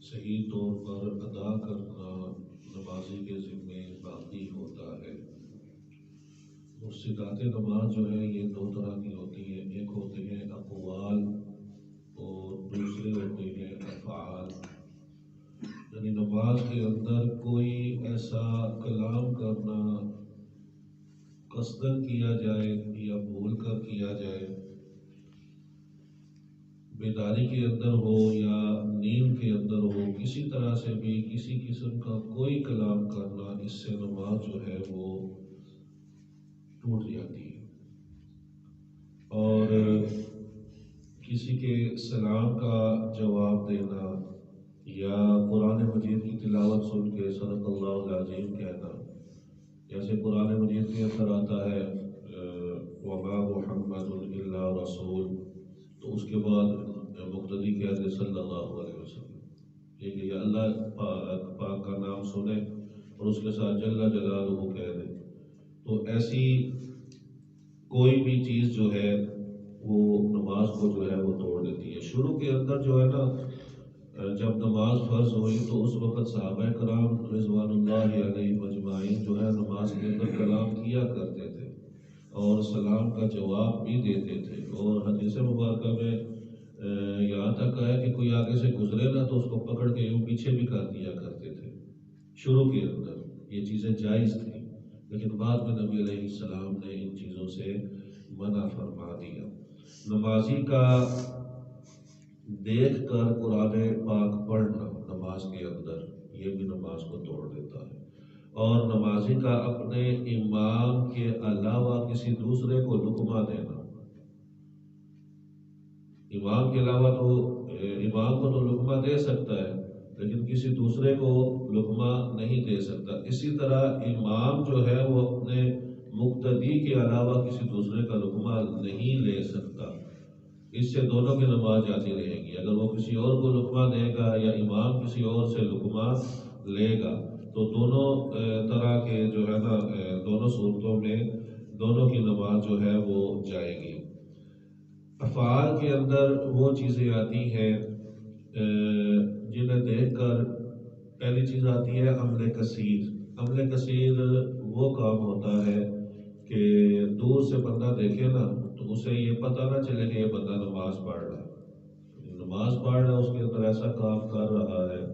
صحیح طور پر ادا کرنا نمازی کے ذمے باقی ہوتا ہے۔ مفسدات نماز جو ہے یہ دو طرح کی ہوتی ہیں، ایک ہوتے ہیں اقوال اور دوسرے ہوتے ہیں افعال۔ یعنی نماز کے اندر کوئی ایسا کلام کرنا قصدن کیا جائے یا بھول کر کیا جائے، بیداری کے اندر ہو یا نیند کے اندر ہو، کسی طرح سے بھی کسی قسم کا کوئی کلام کرنا، اس سے نماز جو ہے وہ ٹوٹ جاتی ہے۔ اور کسی کے سلام کا جواب دینا یا قرآن مجید کی تلاوت سن کے صدق اللہ العظیم کہنا، جیسے قرآن مجید کے اندر آتا ہے وما محمد الا رسول، تو اس کے بعد مقتدی کہتے ہیں صلی اللہ علیہ وسلم، ٹھیک ہے، یا اللہ پاک کا نام سنیں اور اس کے ساتھ جل جلالہ کہہ دیں۔ تو ایسی کوئی بھی چیز جو ہے وہ نماز کو جو ہے وہ توڑ دیتی ہے۔ شروع کے اندر جو ہے نا، جب نماز فرض ہوئی تو اس وقت صحابہ کرام رضوان اللہ علیہ مجمعین جو ہے نماز کے اندر کلام کیا کرتے تھے اور سلام کا جواب بھی دیتے تھے، اور حدیث مبارکہ میں یہاں تک آیا کہ کوئی آگے سے گزرے نا تو اس کو پکڑ کے یوں پیچھے بھی کر دیا کرتے تھے۔ شروع کے اندر یہ چیزیں جائز تھیں، لیکن بعد میں نبی علیہ السلام نے ان چیزوں سے منع فرما دیا۔ نمازی کا دیکھ کر قرآن پاک پڑھنا نماز کے اندر، یہ بھی نماز کو توڑ دیتا ہے۔ اور نمازی کا اپنے امام کے علاوہ کسی دوسرے کو لقمہ دینا، امام کے علاوہ تو امام کو تو لقمہ دے سکتا ہے لیکن کسی دوسرے کو لقمہ نہیں دے سکتا۔ اسی طرح امام جو ہے وہ اپنے مقتدی کے علاوہ کسی دوسرے کا لقمہ نہیں لے سکتا، اس سے دونوں کی نماز جاتی رہے گی۔ اگر وہ کسی اور کو لقمہ دے گا یا امام کسی اور سے لقمہ لے گا تو دونوں طرح کے جو ہے نا، دونوں صورتوں میں دونوں کی نماز جو ہے وہ جائے گی۔ افعال کے اندر وہ چیزیں آتی ہیں جنہیں دیکھ کر پہلی چیز آتی ہے عمل کثیر۔ عمل کثیر وہ کام ہوتا ہے کہ دور سے بندہ دیکھے نا تو اسے یہ پتہ نہ چلے کہ یہ بندہ نماز پڑھ رہا ہے، نماز پڑھ رہا ہے، اس کے اندر ایسا کام کر رہا ہے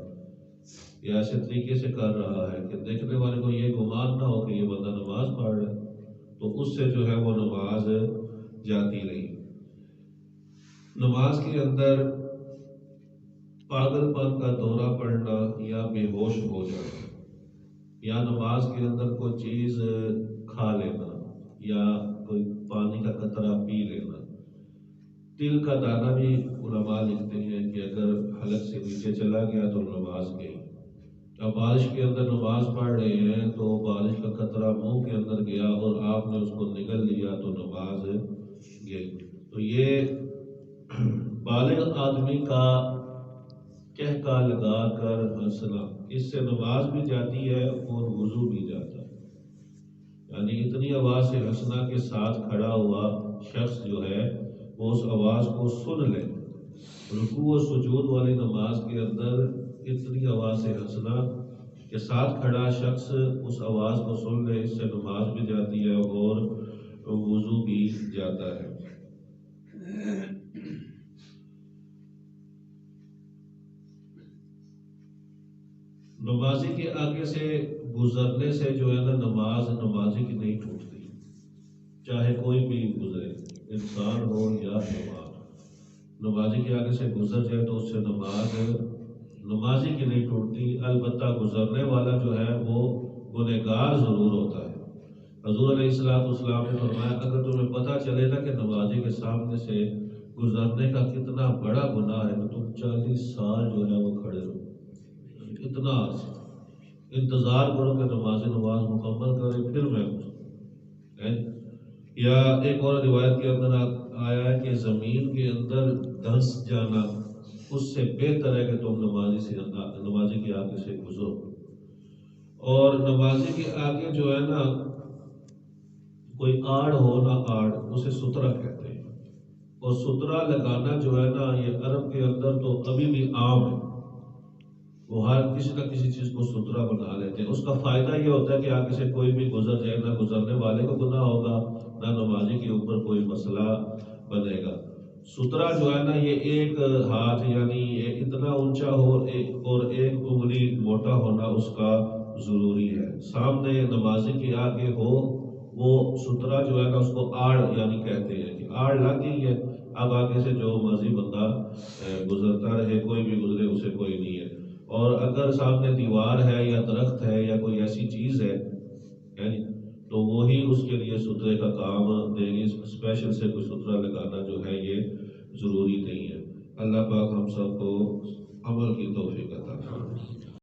یا ایسے طریقے سے کر رہا ہے کہ دیکھنے والے کو یہ گمان نہ ہو کہ یہ بندہ نماز پڑھ رہا ہے، تو اس سے جو ہے وہ نماز جاتی رہی۔ نماز کے اندر پاگل پن کا دورہ پڑنا یا بے ہوش ہو جانا، یا نماز کے اندر کوئی چیز کھا لینا یا کوئی پانی کا قطرہ پی لینا، تل کا دانہ بھی علماء لکھتے ہیں کہ اگر حلق سے نیچے چلا گیا تو نماز گئی۔ اب بارش کے اندر نماز پڑھ رہے ہیں تو بارش کا قطرہ منہ کے اندر گیا اور آپ نے اس کو نگل لیا تو نماز گئی۔ تو یہ بالغ آدمی کا کہکا لگا کر ہنسنا، اس سے نماز بھی جاتی ہے اور وضو بھی جاتا ہے۔ یعنی اتنی آواز سے ہنسنا کہ ساتھ کھڑا ہوا شخص جو ہے وہ اس آواز کو سن لے۔ رکوع و سجود والی نماز کے اندر اتنی آواز سے ہنسنا کہ ساتھ کھڑا شخص اس آواز کو سن لے، اس سے نماز بھی جاتی ہے اور وضو بھی جاتا ہے۔ نمازی کے آگے سے گزرنے سے جو ہے نا نماز نمازی کی نہیں ٹوٹتی، چاہے کوئی بھی گزرے، انسان ہو یا حیوان، نمازی کے آگے سے گزر جائے تو اس سے نماز نمازی کی نہیں ٹوٹتی۔ البتہ گزرنے والا جو ہے وہ گنہگار ضرور ہوتا ہے۔ حضور علیہ السلام نے فرمایا اگر تمہیں پتہ چلے نا کہ نمازی کے سامنے سے گزرنے کا کتنا بڑا گناہ ہے تو تم 40 سال جو ہے وہ کھڑے رہو، اتنا انتظار کرو کہ نماز مکمل کرے پھر میں۔ یا ایک اور روایت کے اندر آیا ہے کہ زمین کے اندر دھنس جانا اس سے بہتر ہے کہ تم نمازی کے آگے سے گزرو۔ اور نمازی کے آگے جو ہے نا کوئی آڑ ہو نہ آڑ، اسے سترہ کہتے ہیں، اور سترہ لگانا جو ہے نا یہ عرب کے اندر تو ابھی بھی عام ہے۔ وہ ہر کسی نہ کسی چیز کو ستھرا بنا لیتے ہیں. اس کا فائدہ یہ ہوتا ہے کہ آگے سے کوئی بھی گزر جائے، نہ گزرنے والے کو گناہ ہوگا، نہ نمازی کے اوپر کوئی مسئلہ بنے گا. سترا جو ہے نا، یہ ایک ہاتھ یعنی یہ اتنا اونچا ہو اور ایک انگلی موٹا ہونا اس کا ضروری ہے. سامنے نمازی کے آگے ہو وہ سترا جو ہے نا، اس کو آڑ یعنی کہتے ہیں کہ آڑ لگ گئی ہے، اب آگے سے جو مرضی بندہ گزرتا رہے، کوئی بھی گزرے اسے کوئی نہیں ہے. اور اگر سامنے دیوار ہے یا درخت ہے یا کوئی ایسی چیز ہے تو وہی اس کے لیے سترے کا کام دے گی. اسپیشل سے کوئی سترا لگانا جو ہے یہ ضروری نہیں ہے. اللہ پاک ہم سب کو عمل کی توفیق عطا فرمائے.